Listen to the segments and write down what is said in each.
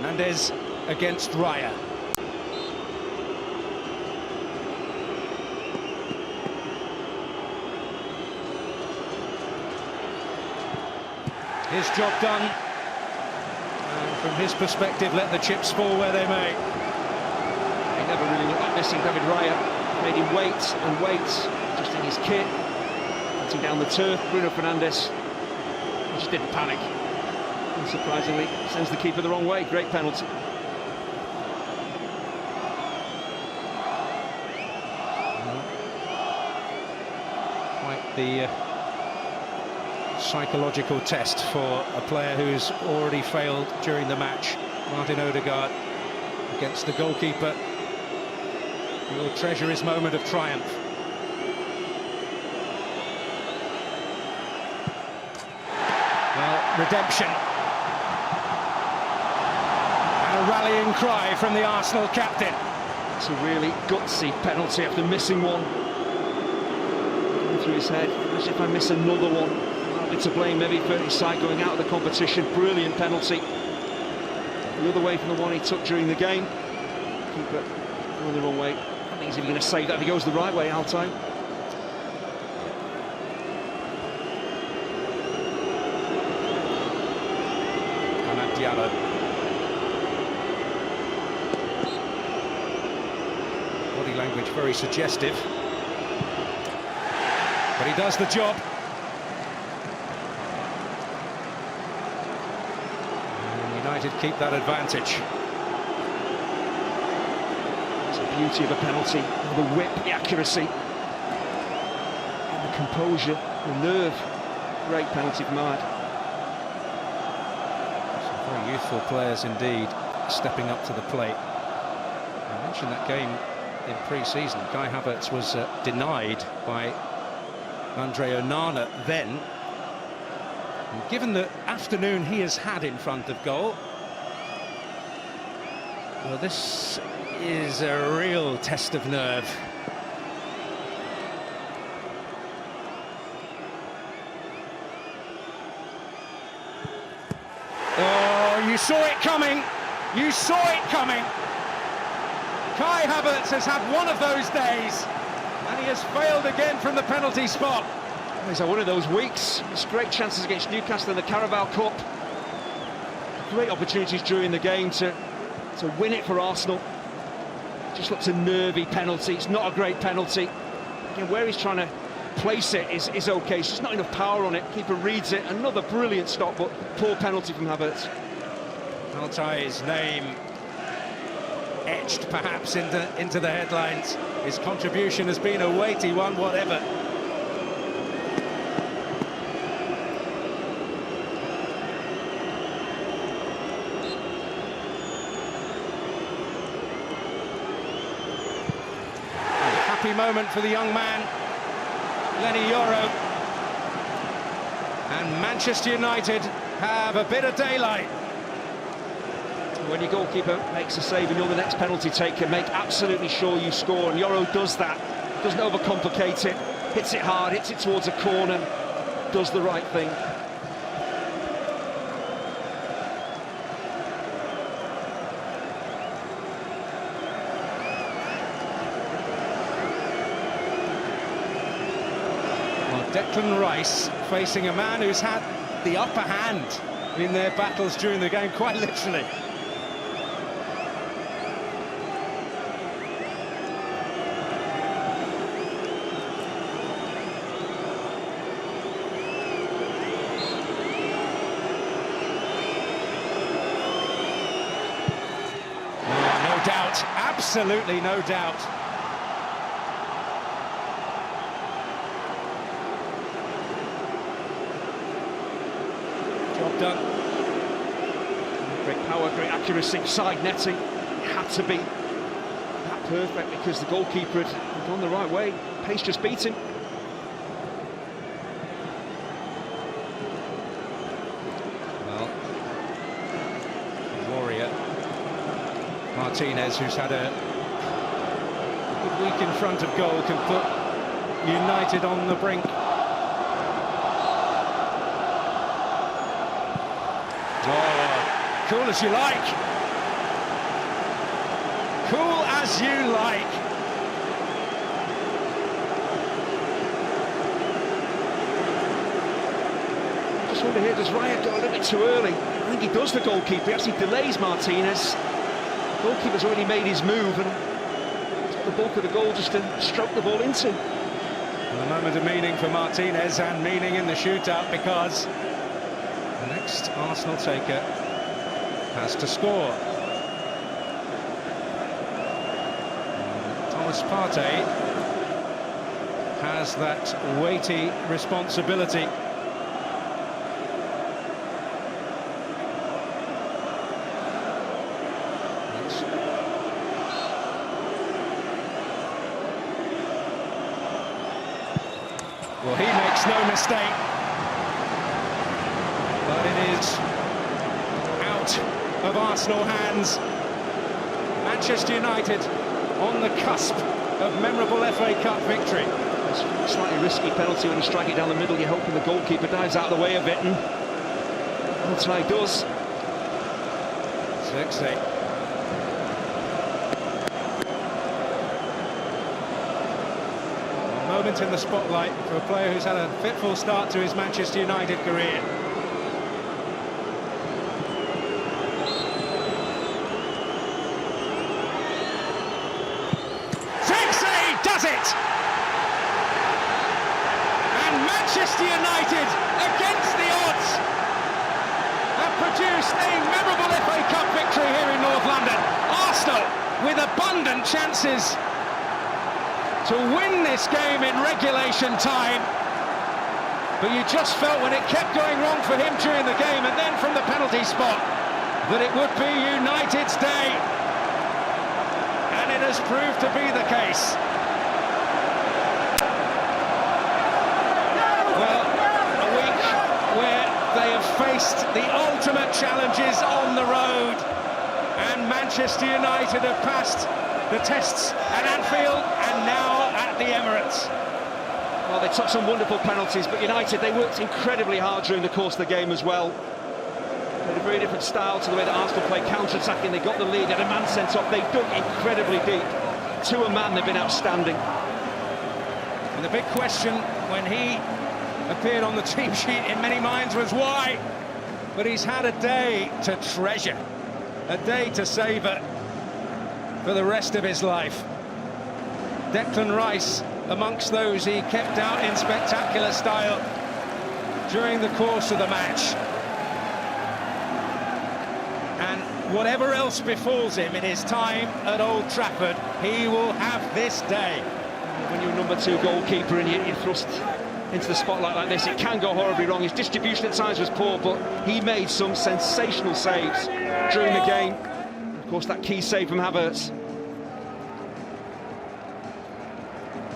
Fernandez against Raya. His job done. And from his perspective, let the chips fall where they may. He never really looked like missing David Raya. Made him wait and wait, just in his kit. Putting down the turf, Bruno Fernandes. He just didn't panic. Unsurprisingly, sends the keeper the wrong way. Great penalty. Quite the psychological test for a player who's already failed during the match. Martin Odegaard against the goalkeeper. He will treasure his moment of triumph. Well, redemption. And a rallying cry from the Arsenal captain. It's a really gutsy penalty after missing one. Going through his head. Imagine if I miss another one. I'll be to blame maybe for his side going out of the competition. Brilliant penalty. The other way from the one he took during the game. Keeper going the wrong way. I think he's even going to save that if he goes the right way, Altay. Diallo. Body language very suggestive, but he does the job. And United keep that advantage. It's the beauty of a penalty, the whip, the accuracy, and the composure, the nerve. Great penalty from Ahmad. Very youthful players indeed, stepping up to the plate. I mentioned that game in pre-season. Kai Havertz was denied by Andre Onana then. And given the afternoon he has had in front of goal, well, this is a real test of nerve. You saw it coming. You saw it coming. Kai Havertz has had one of those days, and he has failed again from the penalty spot. He's had one of those weeks. It's great chances against Newcastle in the Carabao Cup. Great opportunities during the game to win it for Arsenal. Just looks a nervy penalty. It's not a great penalty. Again, where he's trying to place it is okay. It's just not enough power on it. Keeper reads it. Another brilliant stop, but poor penalty from Havertz. Altay's name etched perhaps into the headlines. His contribution has been a weighty one, whatever. A happy moment for the young man, Lenny Yoro. And Manchester United have a bit of daylight. When your goalkeeper makes a save and you're the next penalty taker, make absolutely sure you score, and Yoro does that. Doesn't overcomplicate it, hits it hard, hits it towards a corner, does the right thing. Well, Declan Rice facing a man who's had the upper hand in their battles during the game, quite literally. Doubt, absolutely no doubt. Job done. Great power, great accuracy, side netting. It had to be that perfect because the goalkeeper had gone the right way. Pace just beat him. Well, warrior Martinez, who's had a good week in front of goal, can put United on the brink. Oh, cool as you like. Cool as you like. Just wonder here, does Raya go a little bit too early? I think he does, the goalkeeper. He actually delays Martinez. The goalkeeper's already made his move and took the bulk of the goal just to stroke the ball into. And a moment of meaning for Martinez and meaning in the shootout, because the next Arsenal taker has to score. Thomas Partey has that weighty responsibility. Well, he makes no mistake, but it is out of Arsenal hands. Manchester United on the cusp of memorable FA Cup victory. It's a slightly risky penalty when you strike it down the middle. You're hoping the goalkeeper dives out of the way of it, and that's how he does. 6-8. Moment in the spotlight for a player who's had a fitful start to his Manchester United career. Does it! And Manchester United, against the odds, have produced a memorable FA Cup victory here in North London. Arsenal with abundant chances to win this game in regulation time, but you just felt when it kept going wrong for him during the game and then from the penalty spot that it would be United's day, and it has proved to be the case. Well, a week where they have faced the ultimate challenges on the road, and Manchester United have passed the tests at Anfield and now at the Emirates. Well, they took some wonderful penalties, but United, they worked incredibly hard during the course of the game as well. They had a very different style to the way that Arsenal played, counter-attacking. They got the lead, had a man sent off, they dug incredibly deep. To a man, they've been outstanding. And the big question when he appeared on the team sheet in many minds was why? But he's had a day to treasure, a day to savour for the rest of his life. Declan Rice amongst those he kept out in spectacular style during the course of the match. And whatever else befalls him in his time at Old Trafford, he will have this day. When you're a number 2 goalkeeper and you're thrust into the spotlight like this, it can go horribly wrong. His distribution at times was poor, but he made some sensational saves during the game. Of course, that key save from Havertz.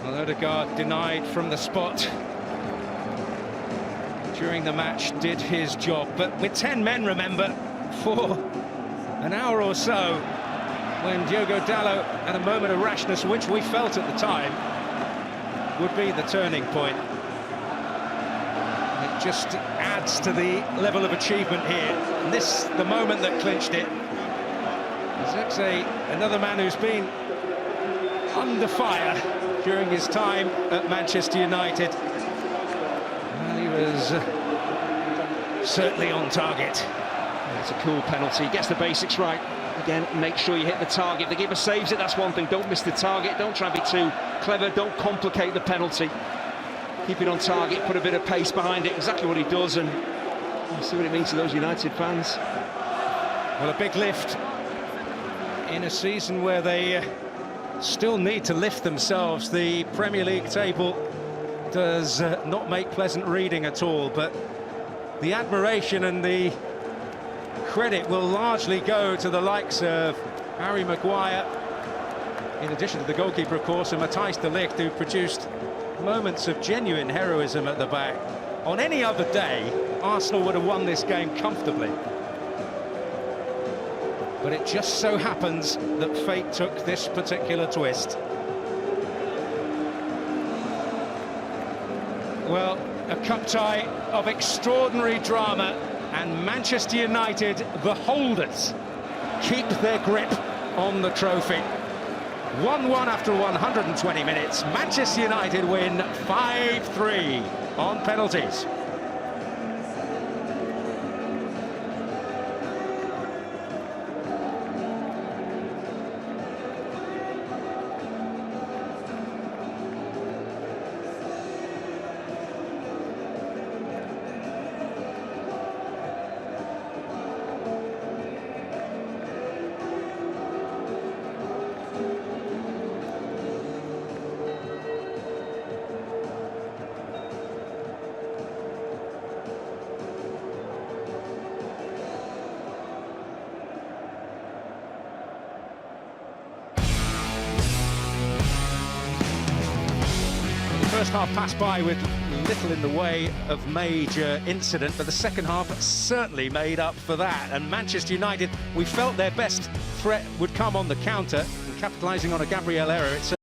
Well, Odegaard denied from the spot during the match, did his job, but with 10 men, remember, for an hour or so, when Diogo Dalot had a moment of rashness, which we felt at the time would be the turning point. It just adds to the level of achievement here, and this, the moment that clinched it. Zirkzee, another man who's been under fire during his time at Manchester United. Well, he was certainly on target. It's a cool penalty. He gets the basics right. Again, make sure you hit the target. The keeper saves it, that's one thing. Don't miss the target. Don't try to be too clever. Don't complicate the penalty. Keep it on target, put a bit of pace behind it. Exactly what he does, and you see what it means to those United fans. Well, a big lift in a season where they still need to lift themselves. The Premier League table does not make pleasant reading at all, but the admiration and the credit will largely go to the likes of Harry Maguire, in addition to the goalkeeper, of course, and Matthijs de Ligt, who produced moments of genuine heroism at the back. On any other day, Arsenal would have won this game comfortably. But it just so happens that fate took this particular twist. Well, a cup tie of extraordinary drama, and Manchester United, the holders, keep their grip on the trophy. 1-1 after 120 minutes. Manchester United win 5-3 on penalties. First half passed by with little in the way of major incident, but the second half certainly made up for that. And Manchester United, we felt their best threat would come on the counter, and capitalising on a Gabriel error.